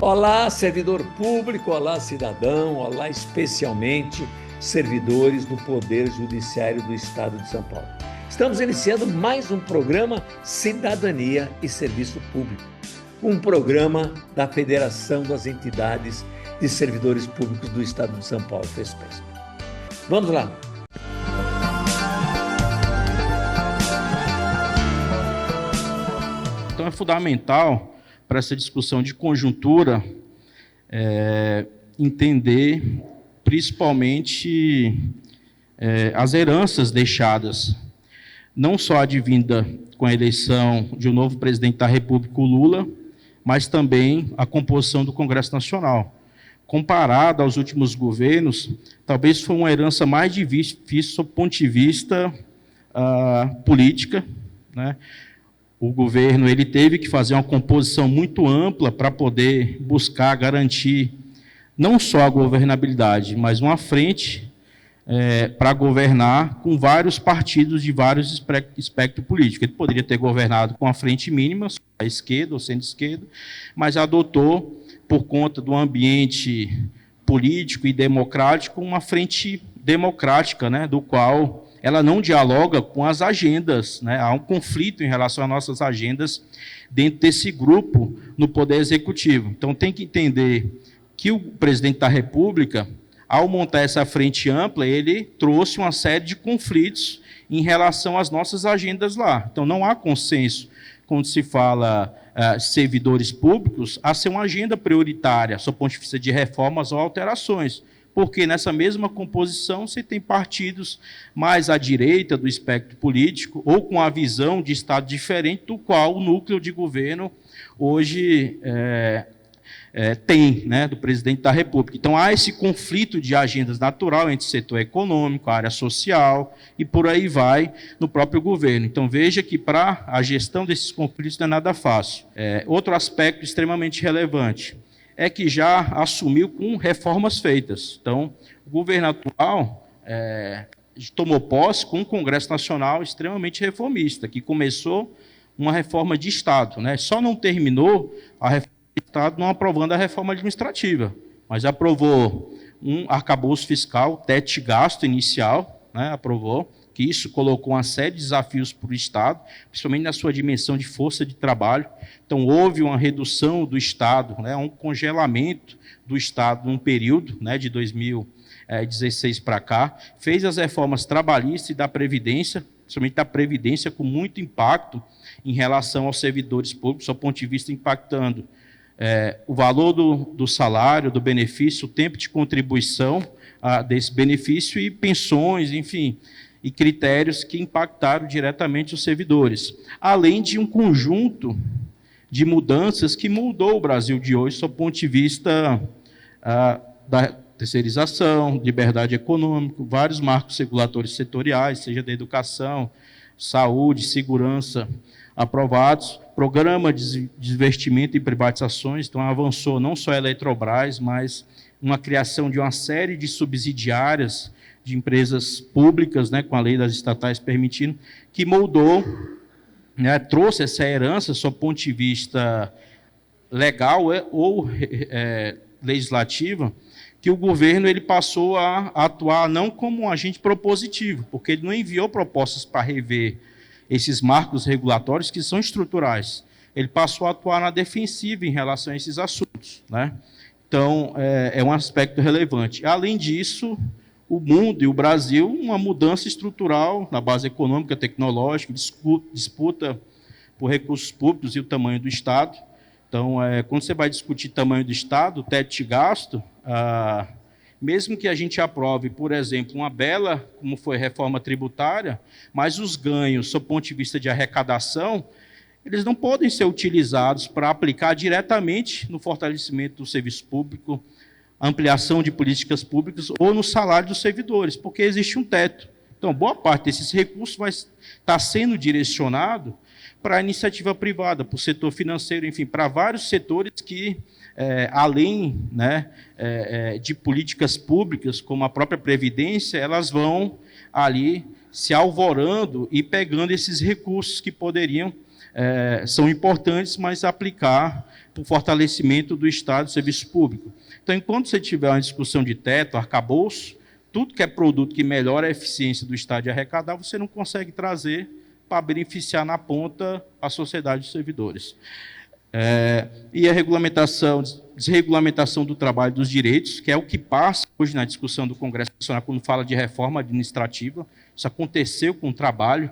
Olá, servidor público, olá, cidadão, olá, especialmente servidores do Poder Judiciário do Estado de São Paulo. Estamos iniciando mais um programa Cidadania e Serviço Público, um programa da Federação das Entidades de Servidores Públicos do Estado de São Paulo, FESPESP. Vamos lá. Então é fundamental para essa discussão de conjuntura entender principalmente as heranças deixadas, não só advinda com a eleição de um novo presidente da República, o Lula, mas também a composição do Congresso Nacional. Comparado aos últimos governos, talvez foi uma herança mais difícil sob o ponto de vista política, né? O governo ele teve que fazer uma composição muito ampla para poder buscar garantir não só a governabilidade, mas uma frente para governar com vários partidos de vários espectros políticos. Ele poderia ter governado com a frente mínima, a esquerda ou centro-esquerda, mas adotou, por conta do ambiente político e democrático, uma frente democrática, né, do qual ela não dialoga com as agendas, né? Há um conflito em relação às nossas agendas dentro desse grupo no Poder Executivo. Então, tem que entender que o presidente da República, ao montar essa frente ampla, ele trouxe uma série de conflitos em relação às nossas agendas lá. Então, não há consenso quando se fala servidores públicos a ser uma agenda prioritária, sob o ponto de vista de reformas ou alterações, porque nessa mesma composição você tem partidos mais à direita do espectro político ou com a visão de Estado diferente do qual o núcleo de governo hoje tem, né, do presidente da República. Então, há esse conflito de agendas natural entre o setor econômico, a área social e por aí vai no próprio governo. Então, veja que para a gestão desses conflitos não é nada fácil. Outro aspecto extremamente relevante é que já assumiu com reformas feitas. Então, o governo atual tomou posse com um Congresso Nacional extremamente reformista, que começou uma reforma de Estado, né? Só não terminou a reforma de Estado não aprovando a reforma administrativa, mas aprovou um arcabouço fiscal, teto de gasto inicial, né? Aprovou, que isso colocou uma série de desafios para o Estado, principalmente na sua dimensão de força de trabalho. Então, houve uma redução do Estado, né, um congelamento do Estado num período, né, de 2016 para cá, fez as reformas trabalhistas e da Previdência, principalmente da Previdência, com muito impacto em relação aos servidores públicos, do ponto de vista impactando o valor do salário, do benefício, o tempo de contribuição desse benefício e pensões, enfim, e critérios que impactaram diretamente os servidores, além de um conjunto de mudanças que mudou o Brasil de hoje, sob o ponto de vista da terceirização, liberdade econômica, vários marcos regulatórios setoriais, seja da educação, saúde, segurança, aprovados, programa de investimento em privatizações, então avançou não só a Eletrobras, mas uma criação de uma série de subsidiárias de empresas públicas, né, com a lei das estatais permitindo, que moldou, né, trouxe essa herança, sob o ponto de vista legal ou legislativa, que o governo ele passou a atuar não como um agente propositivo, porque ele não enviou propostas para rever esses marcos regulatórios que são estruturais. Ele passou a atuar na defensiva em relação a esses assuntos, né? Então, é um aspecto relevante. Além disso, o mundo e o Brasil, uma mudança estrutural na base econômica, tecnológica, disputa por recursos públicos e o tamanho do Estado. Então, quando você vai discutir tamanho do Estado, teto de gasto, mesmo que a gente aprove, por exemplo, uma bela, como foi a reforma tributária, mas os ganhos, sob o ponto de vista de arrecadação, eles não podem ser utilizados para aplicar diretamente no fortalecimento do serviço público, ampliação de políticas públicas ou no salário dos servidores, porque existe um teto. Então, boa parte desses recursos vai estar sendo direcionado para a iniciativa privada, para o setor financeiro, enfim, para vários setores que, além, né, de políticas públicas, como a própria Previdência, elas vão ali se alvorando e pegando esses recursos que poderiam são importantes, mas aplicar para o fortalecimento do Estado e do serviço público. Então, enquanto você tiver uma discussão de teto, arcabouço, tudo que é produto que melhora a eficiência do Estado de arrecadar, você não consegue trazer para beneficiar na ponta a sociedade dos servidores. E a desregulamentação do trabalho dos direitos, que é o que passa hoje na discussão do Congresso Nacional quando fala de reforma administrativa. Isso aconteceu com o trabalho.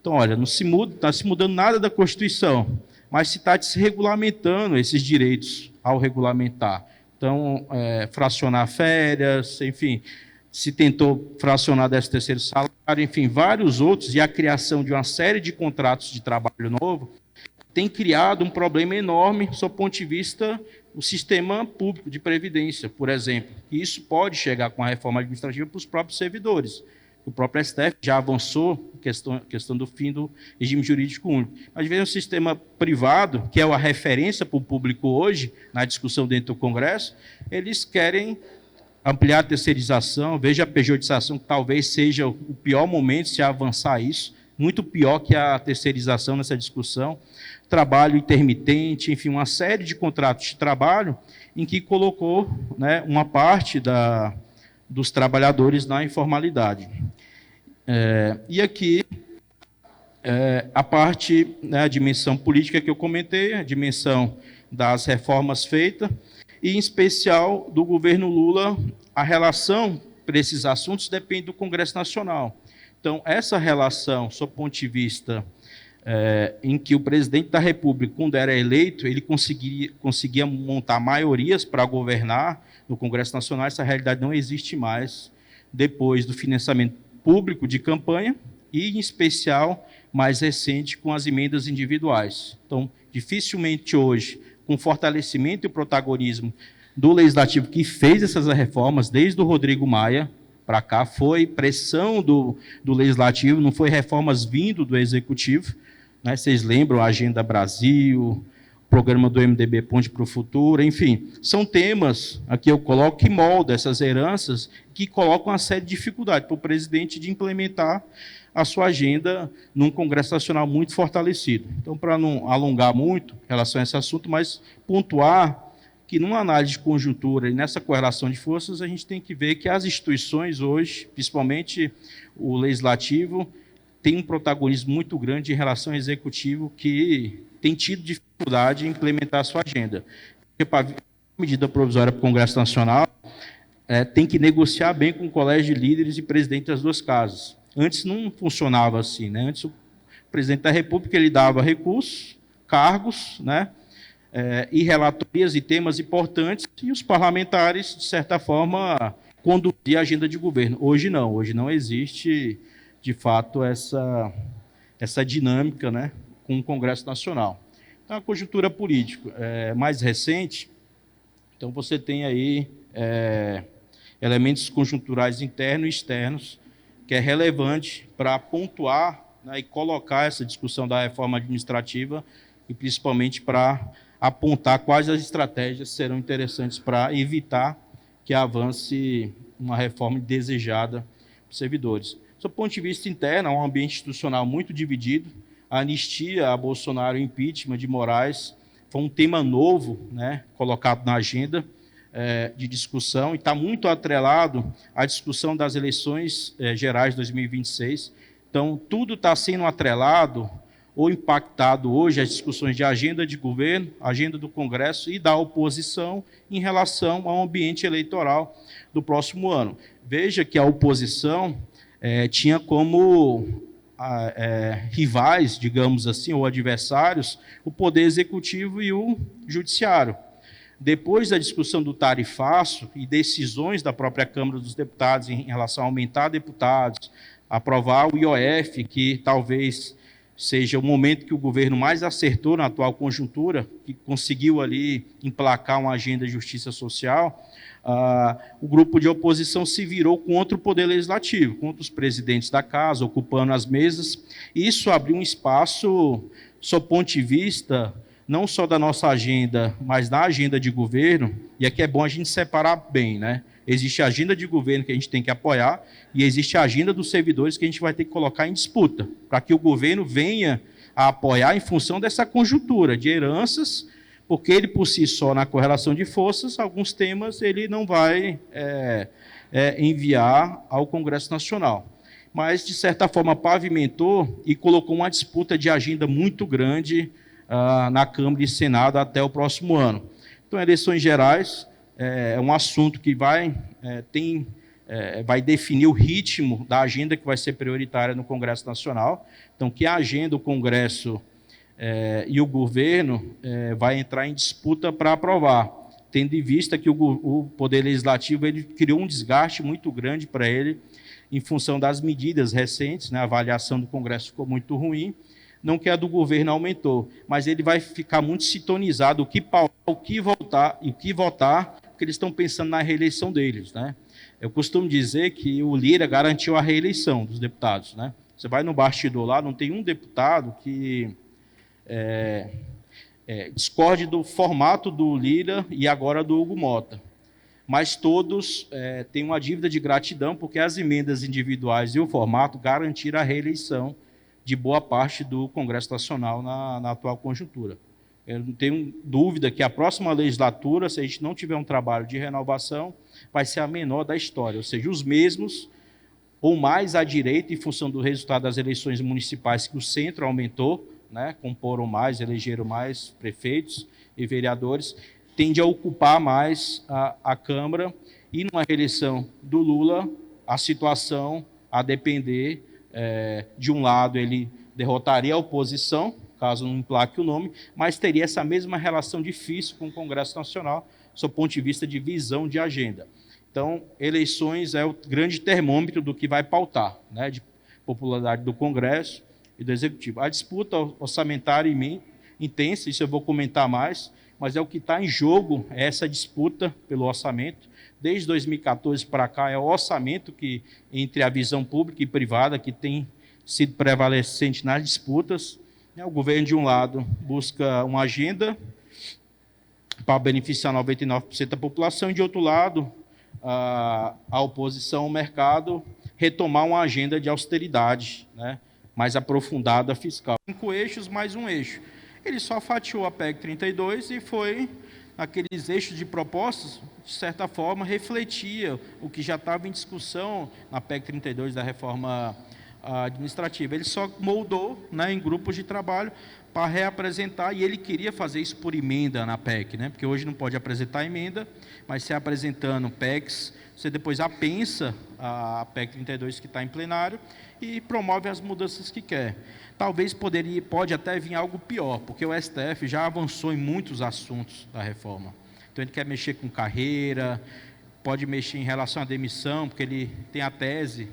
Então, olha, não está se mudando nada da Constituição, mas se está desregulamentando esses direitos ao regulamentar. Então, fracionar férias, enfim, se tentou fracionar 13º salário, enfim, vários outros, e a criação de uma série de contratos de trabalho novo, tem criado um problema enorme, sob o ponto de vista do sistema público de previdência, por exemplo. E isso pode chegar com a reforma administrativa para os próprios servidores. O próprio STF já avançou questão do fim do regime jurídico único. Mas vem um sistema privado, que é a referência para o público hoje, na discussão dentro do Congresso, eles querem ampliar a terceirização, veja a pejotização, que talvez seja o pior momento se avançar isso, muito pior que a terceirização nessa discussão, trabalho intermitente, enfim, uma série de contratos de trabalho em que colocou, né, uma parte dos trabalhadores na informalidade. E aqui, a parte, né, a dimensão política que eu comentei, a dimensão das reformas feitas, e, em especial, do governo Lula, a relação para esses assuntos depende do Congresso Nacional. Então, essa relação, sob o ponto de vista em que o presidente da República, quando era eleito, ele conseguia montar maiorias para governar no Congresso Nacional, essa realidade não existe mais depois do financiamento público de campanha e, em especial, mais recente, com as emendas individuais. Então, dificilmente hoje, com o fortalecimento e o protagonismo do Legislativo que fez essas reformas, desde o Rodrigo Maia para cá, foi pressão do Legislativo, não foi reformas vindo do Executivo, né? Vocês lembram a Agenda Brasil, o programa do MDB Ponte para o Futuro, enfim, são temas, aqui eu coloco, que moldam essas heranças, que colocam uma série de dificuldades para o presidente de implementar a sua agenda num Congresso Nacional muito fortalecido. Então, para não alongar muito em relação a esse assunto, mas pontuar que numa análise de conjuntura e nessa correlação de forças, a gente tem que ver que as instituições hoje, principalmente o Legislativo, tem um protagonismo muito grande em relação ao Executivo, que tem tido dificuldade em implementar a sua agenda. Porque, para a medida provisória para o Congresso Nacional, tem que negociar bem com o colégio de líderes e presidente das duas casas. Antes não funcionava assim, né? Antes o presidente da República ele dava recursos, cargos, né? E relatorias e temas importantes, e os parlamentares, de certa forma, conduziam a agenda de governo. Hoje não existe, de fato, essa dinâmica, né, com o Congresso Nacional. Então, a conjuntura política mais recente, então você tem aí elementos conjunturais internos e externos, que é relevante para pontuar, né, e colocar essa discussão da reforma administrativa, e principalmente para apontar quais as estratégias serão interessantes para evitar que avance uma reforma desejada para os servidores. Do ponto de vista interno, há um ambiente institucional muito dividido. A anistia a Bolsonaro e o impeachment de Moraes foi um tema novo, né, colocado na agenda de discussão, e está muito atrelado à discussão das eleições gerais de 2026. Então, tudo está sendo atrelado ou impactado hoje as discussões de agenda de governo, agenda do Congresso e da oposição em relação ao ambiente eleitoral do próximo ano. Veja que a oposição tinha como rivais, digamos assim, ou adversários, o Poder Executivo e o Judiciário. Depois da discussão do tarifaço e decisões da própria Câmara dos Deputados em relação a aumentar deputados, aprovar o IOF, que talvez seja o momento que o governo mais acertou na atual conjuntura, que conseguiu ali emplacar uma agenda de justiça social, o grupo de oposição se virou contra o Poder Legislativo, contra os presidentes da casa, ocupando as mesas. Isso abriu um espaço, sob ponto de vista, não só da nossa agenda, mas da agenda de governo, e aqui é bom a gente separar bem, né? Existe a agenda de governo que a gente tem que apoiar e existe a agenda dos servidores que a gente vai ter que colocar em disputa, para que o governo venha a apoiar em função dessa conjuntura de heranças, porque ele, por si só, na correlação de forças, alguns temas ele não vai enviar ao Congresso Nacional. Mas, de certa forma, pavimentou e colocou uma disputa de agenda muito grande na Câmara e Senado até o próximo ano. Então, eleições gerais é um assunto que vai definir o ritmo da agenda que vai ser prioritária no Congresso Nacional. Então, que a agenda, o Congresso e o governo vai entrar em disputa para aprovar, tendo em vista que o Poder Legislativo ele criou um desgaste muito grande para ele, em função das medidas recentes, né? A avaliação do Congresso ficou muito ruim, não que a do governo aumentou, mas ele vai ficar muito sintonizado o que votar, porque eles estão pensando na reeleição deles, né? Eu costumo dizer que o Lira garantiu a reeleição dos deputados, né? Você vai no bastidor lá, não tem um deputado que discorde do formato do Lira e agora do Hugo Mota. Mas todos têm uma dívida de gratidão, porque as emendas individuais e o formato garantiram a reeleição de boa parte do Congresso Nacional na atual conjuntura. Eu não tenho dúvida que a próxima legislatura, se a gente não tiver um trabalho de renovação, vai ser a menor da história, ou seja, os mesmos ou mais à direita, em função do resultado das eleições municipais, que o centro aumentou, né, comporam mais, elegeram mais prefeitos e vereadores, tende a ocupar mais a Câmara, e numa reeleição do Lula, a situação a depender, de um lado, ele derrotaria a oposição, caso não emplaque o nome, mas teria essa mesma relação difícil com o Congresso Nacional, sob o ponto de vista de visão de agenda. Então, eleições é o grande termômetro do que vai pautar, né, de popularidade do Congresso e do Executivo. A disputa orçamentária intensa, isso eu vou comentar mais, mas é o que está em jogo, essa disputa pelo orçamento. Desde 2014 para cá, é o orçamento que, entre a visão pública e privada, que tem sido prevalecente nas disputas. O governo, de um lado, busca uma agenda para beneficiar 99% da população, e, de outro lado, a oposição, o mercado, retomar uma agenda de austeridade, né, mais aprofundada fiscal. 5 eixos mais um eixo. Ele só fatiou a PEC 32 e foi aqueles eixos de propostas, de certa forma, refletia o que já estava em discussão na PEC 32 da reforma administrativa. Ele só moldou, né, em grupos de trabalho para reapresentar, e ele queria fazer isso por emenda na PEC, né, porque hoje não pode apresentar emenda, mas se apresentando PECs, você depois apensa a PEC 32 que está em plenário e promove as mudanças que quer. Talvez pode até vir algo pior, porque o STF já avançou em muitos assuntos da reforma. Então, ele quer mexer com carreira, pode mexer em relação à demissão, porque ele tem a tese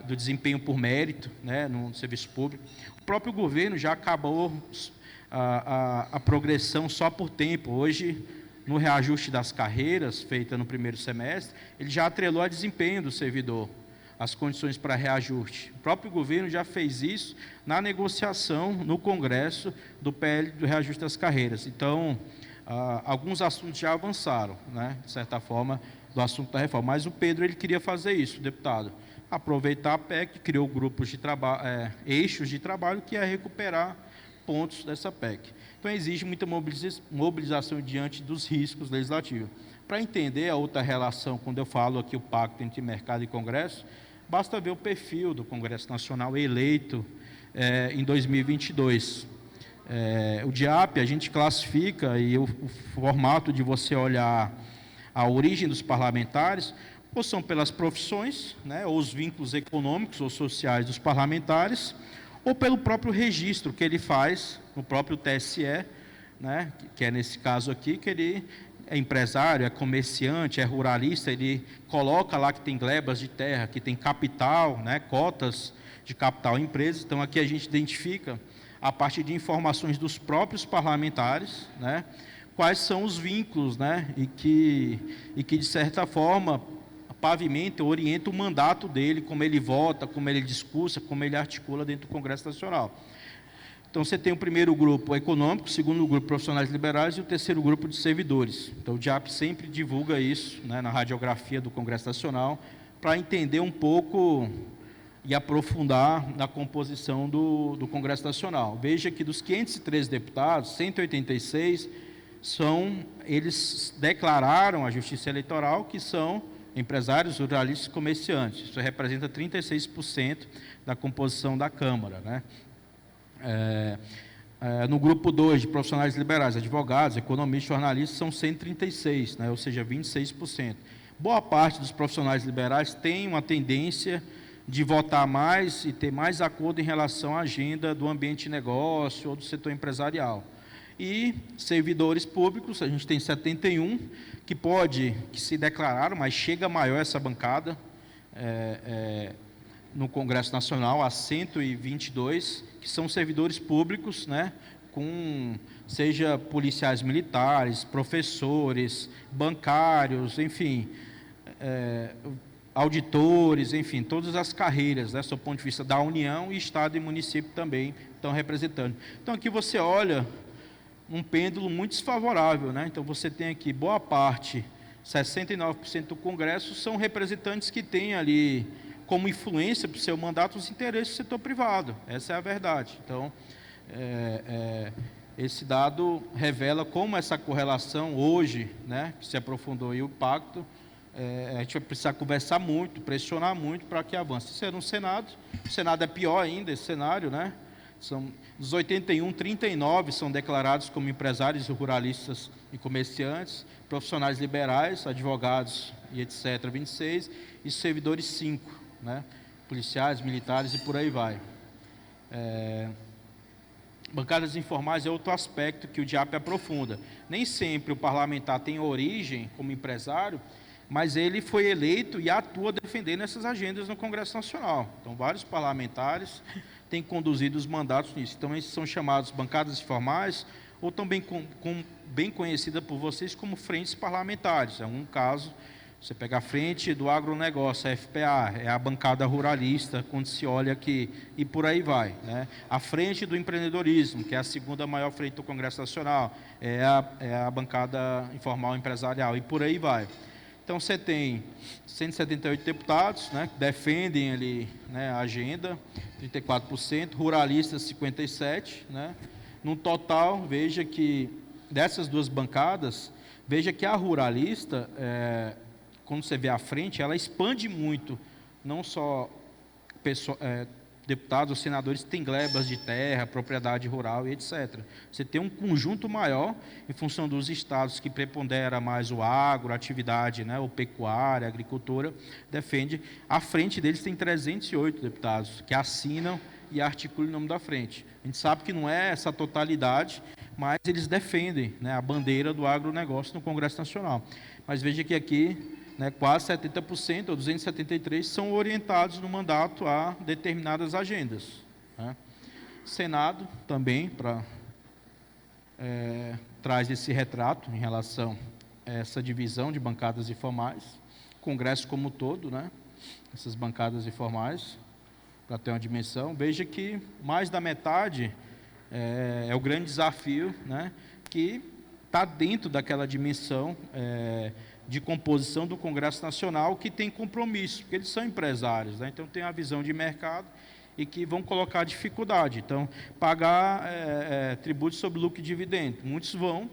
do desempenho por mérito, né, no serviço público. O próprio governo já acabou a progressão só por tempo. Hoje, no reajuste das carreiras, feita no primeiro semestre, ele já atrelou a desempenho do servidor, as condições para reajuste. O próprio governo já fez isso na negociação no Congresso do PL do reajuste das carreiras. Então, alguns assuntos já avançaram, né, de certa forma, do assunto da reforma. Mas o Pedro ele queria fazer isso, o deputado. Aproveitar a PEC, criou grupos de trabalho, eixos de trabalho, que é recuperar pontos dessa PEC. Então, exige muita mobilização diante dos riscos legislativos. Para entender a outra relação, quando eu falo aqui o pacto entre mercado e Congresso, basta ver o perfil do Congresso Nacional eleito em 2022. O DIAP, a gente classifica, e o formato de você olhar a origem dos parlamentares, ou são pelas profissões, né, ou os vínculos econômicos ou sociais dos parlamentares, ou pelo próprio registro que ele faz no próprio TSE, né, que é nesse caso aqui, que ele é empresário, é comerciante, é ruralista, ele coloca lá que tem glebas de terra, que tem capital, né, cotas de capital em empresas. Então, aqui a gente identifica, a partir de informações dos próprios parlamentares, né, quais são os vínculos, né, e que de certa forma, pavimenta, orienta o mandato dele, como ele vota, como ele discursa, como ele articula dentro do Congresso Nacional. Então, você tem o primeiro grupo econômico, o segundo grupo profissionais liberais e o terceiro grupo de servidores. Então, o DIAP sempre divulga isso, né, na radiografia do Congresso Nacional, para entender um pouco e aprofundar na composição do Congresso Nacional. Veja que dos 513 deputados, 186 eles declararam à Justiça Eleitoral que são empresários, ruralistas e comerciantes. Isso representa 36% da composição da Câmara, né? No grupo 2 de profissionais liberais, advogados, economistas, jornalistas, são 136, né? Ou seja, 26%. Boa parte dos profissionais liberais tem uma tendência de votar mais e ter mais acordo em relação à agenda do ambiente de negócio ou do setor empresarial. E servidores públicos, a gente tem 71, que se declararam, mas chega maior essa bancada no Congresso Nacional, a 122, que são servidores públicos, né, seja policiais militares, professores, bancários, enfim, auditores, enfim, todas as carreiras, né, do ponto de vista da União, e Estado e município também estão representando. Então, aqui você olha um pêndulo muito desfavorável, né? Então, você tem aqui boa parte, 69% do Congresso, são representantes que têm ali como influência para o seu mandato os interesses do setor privado. Essa é a verdade. Então, esse dado revela como essa correlação hoje, né, que se aprofundou aí o pacto, a gente vai precisar conversar muito, pressionar muito para que avance. Isso é no Senado. O Senado é pior ainda, esse cenário, né? Dos 81, 39 são declarados como empresários, ruralistas e comerciantes, profissionais liberais, advogados e etc., 26, e servidores 5, né? Policiais, militares e por aí vai. Bancadas informais é outro aspecto que o DIAP aprofunda. Nem sempre o parlamentar tem origem como empresário, mas ele foi eleito e atua defendendo essas agendas no Congresso Nacional. Então, vários parlamentares têm conduzido os mandatos nisso. Então, esses são chamados bancadas informais, ou também bem conhecida por vocês como frentes parlamentares. É um caso, você pega a frente do agronegócio, a FPA, é a bancada ruralista, quando se olha aqui, e por aí vai, né? A frente do empreendedorismo, que é a segunda maior frente do Congresso Nacional, é a bancada informal empresarial, e por aí vai. Então, você tem 178 deputados, né, que defendem ali, né, a agenda, 34%, ruralistas 57%, né? No total, veja que dessas duas bancadas, veja que a ruralista, quando você vê à frente, ela expande muito, não só deputados ou senadores têm glebas de terra, propriedade rural e etc. Você tem um conjunto maior em função dos estados que prepondera mais o agro, a atividade, né, o pecuária, a agricultura, defende. À frente deles tem 308 deputados que assinam e articulam em nome da frente. A gente sabe que não é essa totalidade, mas eles defendem, né, a bandeira do agronegócio no Congresso Nacional. Mas veja que aqui, né, quase 70%, ou 273, são orientados no mandato a determinadas agendas, né? Senado também traz esse retrato em relação a essa divisão de bancadas informais. Congresso como um todo, né, essas bancadas informais, para ter uma dimensão. Veja que mais da metade é o grande desafio, né, que está dentro daquela dimensão de composição do Congresso Nacional, que tem compromisso, porque eles são empresários, né? Então tem a visão de mercado e que vão colocar dificuldade. Então, pagar tributos sobre lucro e dividendo. Muitos vão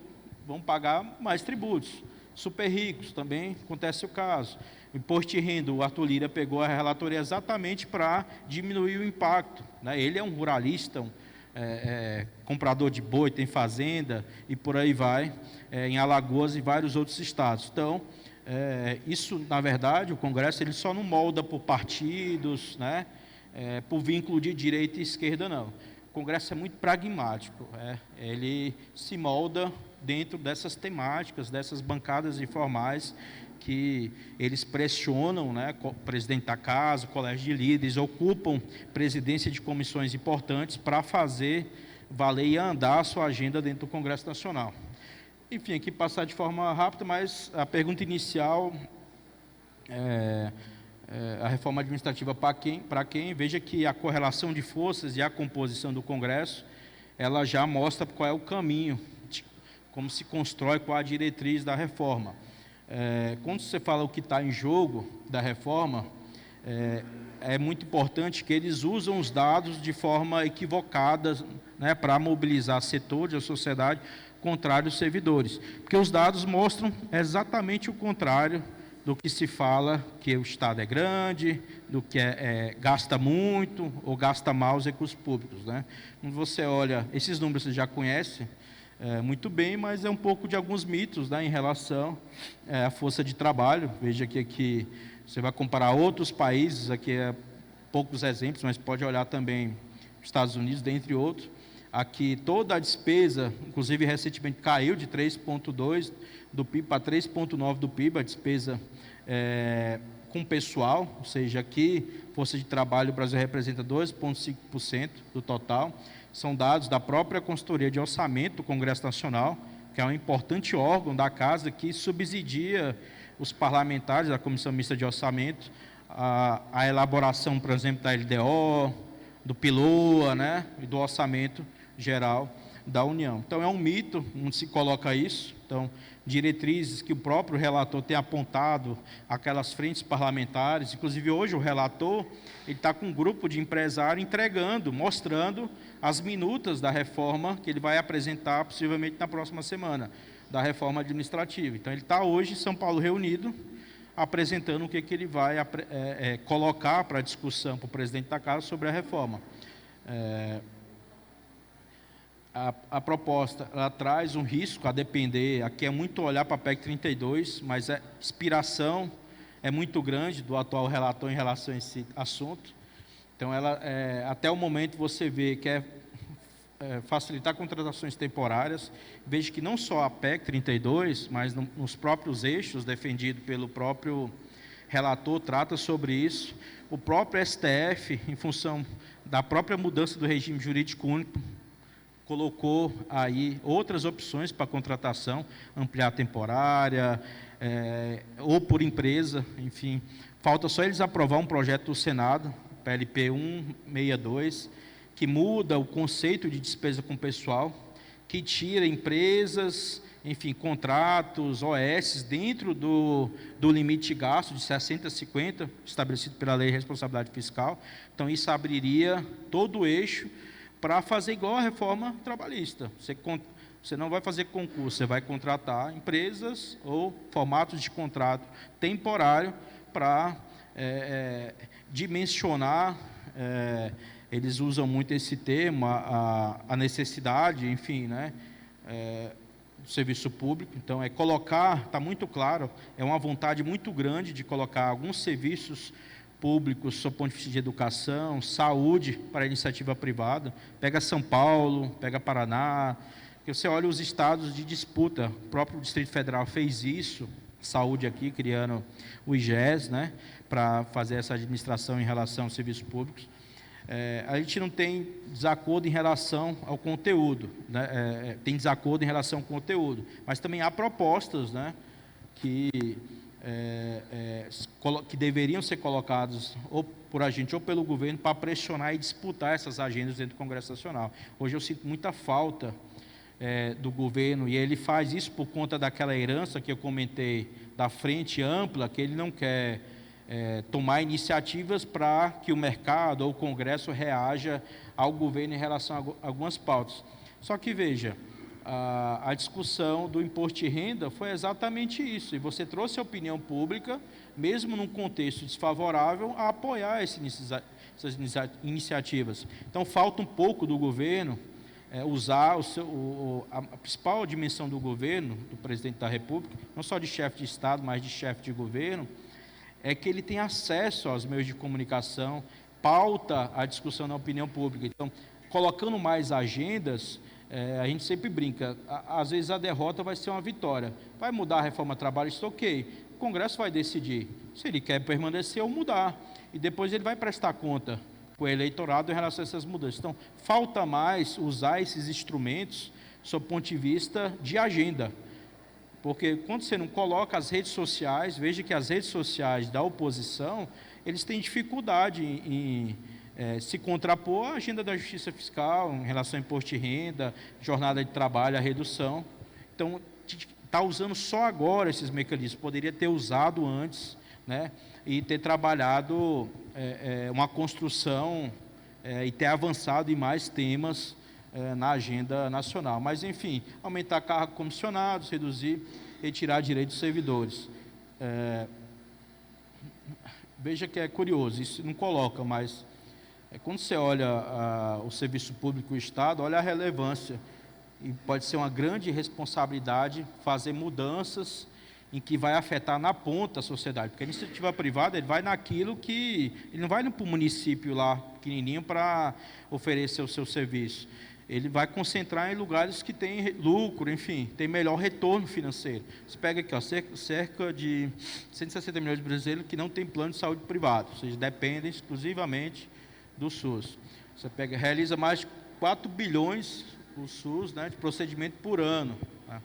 pagar mais tributos. Super ricos também acontece o caso. Imposto de renda, o Arthur Lira pegou a relatoria exatamente para diminuir o impacto, né? Ele é um ruralista, comprador de boi, tem fazenda e por aí vai, em Alagoas e vários outros estados. Então, isso, na verdade, o Congresso ele só não molda por partidos, né, por vínculo de direita e esquerda, não. O Congresso é muito pragmático, ele se molda dentro dessas temáticas, dessas bancadas informais que eles pressionam, né, o presidente da casa, o colégio de líderes, ocupam presidência de comissões importantes para fazer valer e andar a sua agenda dentro do Congresso Nacional. Enfim, aqui passar de forma rápida, mas a pergunta inicial a reforma administrativa para quem? Veja que a correlação de forças e a composição do Congresso, ela já mostra qual é o caminho, como se constrói, qual a diretriz da reforma. Quando você fala o que está em jogo da reforma, é muito importante que eles usam os dados de forma equivocada, né, para mobilizar setores da sociedade contrário aos servidores. Porque os dados mostram exatamente o contrário do que se fala, que o Estado é grande, do que gasta muito ou gasta mal os recursos públicos, né? Quando você olha, esses números você já conhece muito bem, mas é um pouco de alguns mitos, né, em relação à força de trabalho. Veja que aqui você vai comparar outros países, aqui poucos exemplos, mas pode olhar também Estados Unidos, dentre outros. Aqui toda a despesa, inclusive recentemente caiu de 3,2% do PIB para 3,9% do PIB, a despesa com pessoal, ou seja, aqui força de trabalho o Brasil representa 2,5% do total. São dados da própria consultoria de orçamento do Congresso Nacional, que é um importante órgão da Casa que subsidia os parlamentares da Comissão Mista de Orçamento, a elaboração, por exemplo, da LDO, do PILOA, né, e do Orçamento Geral da União. Então, é um mito onde se coloca isso. Então, diretrizes que o próprio relator tem apontado, aquelas frentes parlamentares, inclusive hoje o relator, ele está com um grupo de empresários entregando, mostrando as minutas da reforma que ele vai apresentar, possivelmente na próxima semana, da reforma administrativa. Então, ele está hoje em São Paulo reunido, apresentando o que ele vai colocar para discussão para o presidente da Casa sobre a reforma. A proposta, ela traz um risco a depender, aqui é muito olhar para a PEC 32, mas a inspiração é muito grande do atual relator em relação a esse assunto. Então, até o momento você vê que facilitar contratações temporárias. Veja que não só a PEC 32, mas nos próprios eixos defendidos pelo próprio relator, trata sobre isso. O próprio STF, em função da própria mudança do regime jurídico único, colocou aí outras opções para contratação, ampliar a temporária, ou por empresa, enfim. Falta só eles aprovar um projeto do Senado, PLP 162, que muda o conceito de despesa com pessoal, que tira empresas, enfim, contratos, OS, dentro do limite de gasto de 60 a 50, estabelecido pela Lei de Responsabilidade Fiscal. Então, isso abriria todo o eixo para fazer igual a reforma trabalhista. Você não vai fazer concurso, você vai contratar empresas ou formatos de contrato temporário para dimensionar, eles usam muito esse termo, a necessidade, enfim, né, do serviço público. Então, colocar, está muito claro, é uma vontade muito grande de colocar alguns serviços públicos, sob o ponto de vista de educação, saúde, para a iniciativa privada. Pega São Paulo, pega Paraná, que você olha os estados de disputa, o próprio Distrito Federal fez isso, saúde aqui, criando o IGES, né, para fazer essa administração em relação aos serviços públicos. A gente não tem desacordo em relação ao conteúdo, né, tem desacordo em relação ao conteúdo, mas também há propostas, né, que deveriam ser colocados ou por a gente ou pelo governo para pressionar e disputar essas agendas dentro do Congresso Nacional. Hoje eu sinto muita falta do governo, e ele faz isso por conta daquela herança que eu comentei, da frente ampla, que ele não quer tomar iniciativas para que o mercado ou o Congresso reaja ao governo em relação a algumas pautas. Só que, veja, a discussão do imposto de renda foi exatamente isso, e você trouxe a opinião pública, mesmo num contexto desfavorável, a apoiar essas iniciativas. Então, falta um pouco do governo usar a principal dimensão do governo, do presidente da República, não só de chefe de Estado, mas de chefe de governo, é que ele tem acesso aos meios de comunicação, pauta a discussão na opinião pública. Então, colocando mais agendas, a gente sempre brinca, às vezes a derrota vai ser uma vitória. Vai mudar a reforma trabalhista, ok. O Congresso vai decidir se ele quer permanecer ou mudar. E depois ele vai prestar conta com o eleitorado em relação a essas mudanças. Então, falta mais usar esses instrumentos sob o ponto de vista de agenda. Porque quando você não coloca as redes sociais, veja que as redes sociais da oposição, eles têm dificuldade em se contrapor à agenda da justiça fiscal, em relação ao imposto de renda, jornada de trabalho, a redução. Então, está usando só agora esses mecanismos, poderia ter usado antes, né, e ter trabalhado uma construção e ter avançado em mais temas na agenda nacional. Mas, enfim, aumentar cargos comissionados, reduzir, retirar direitos dos servidores. Veja que é curioso, isso não coloca, mas quando você olha o serviço público e o Estado, olha a relevância. E pode ser uma grande responsabilidade fazer mudanças em que vai afetar na ponta a sociedade. Porque a iniciativa privada, ele vai naquilo que... Ele não vai para o município lá, pequenininho, para oferecer o seu serviço. Ele vai concentrar em lugares que têm lucro, enfim, tem melhor retorno financeiro. Você pega aqui, ó, cerca de 160 milhões de brasileiros que não têm plano de saúde privado, ou seja, dependem exclusivamente do SUS. Você realiza mais de 4 bilhões o SUS, né, de procedimento por ano. Tá?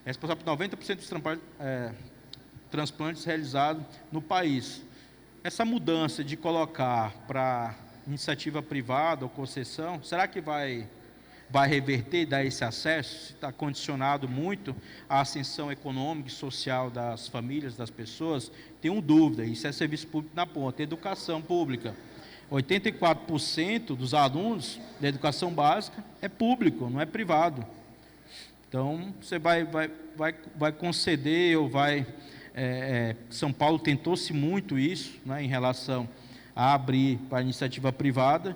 É responsável por 90% dos transplantes realizados no país. Essa mudança de colocar para iniciativa privada ou concessão, será que vai reverter, dar esse acesso? Se está condicionado muito à ascensão econômica e social das famílias, das pessoas, tenho dúvida. Isso é serviço público na ponta. Educação pública. 84% dos alunos da educação básica é público, não é privado. Então, você vai conceder ou vai... São Paulo tentou-se muito isso, né, em relação a abrir para a iniciativa privada,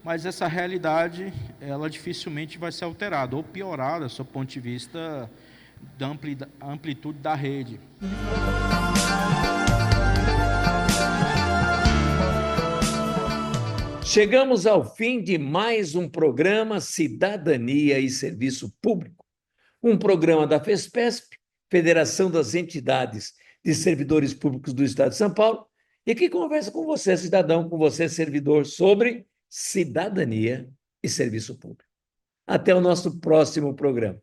mas essa realidade, ela dificilmente vai ser alterada ou piorada, do seu ponto de vista da amplitude da rede. Chegamos ao fim de mais um programa Cidadania e Serviço Público, um programa da FESPESP, Federação das Entidades de Servidores Públicos do Estado de São Paulo, e que conversa com você, cidadão, com você, servidor, sobre cidadania e serviço público. Até o nosso próximo programa.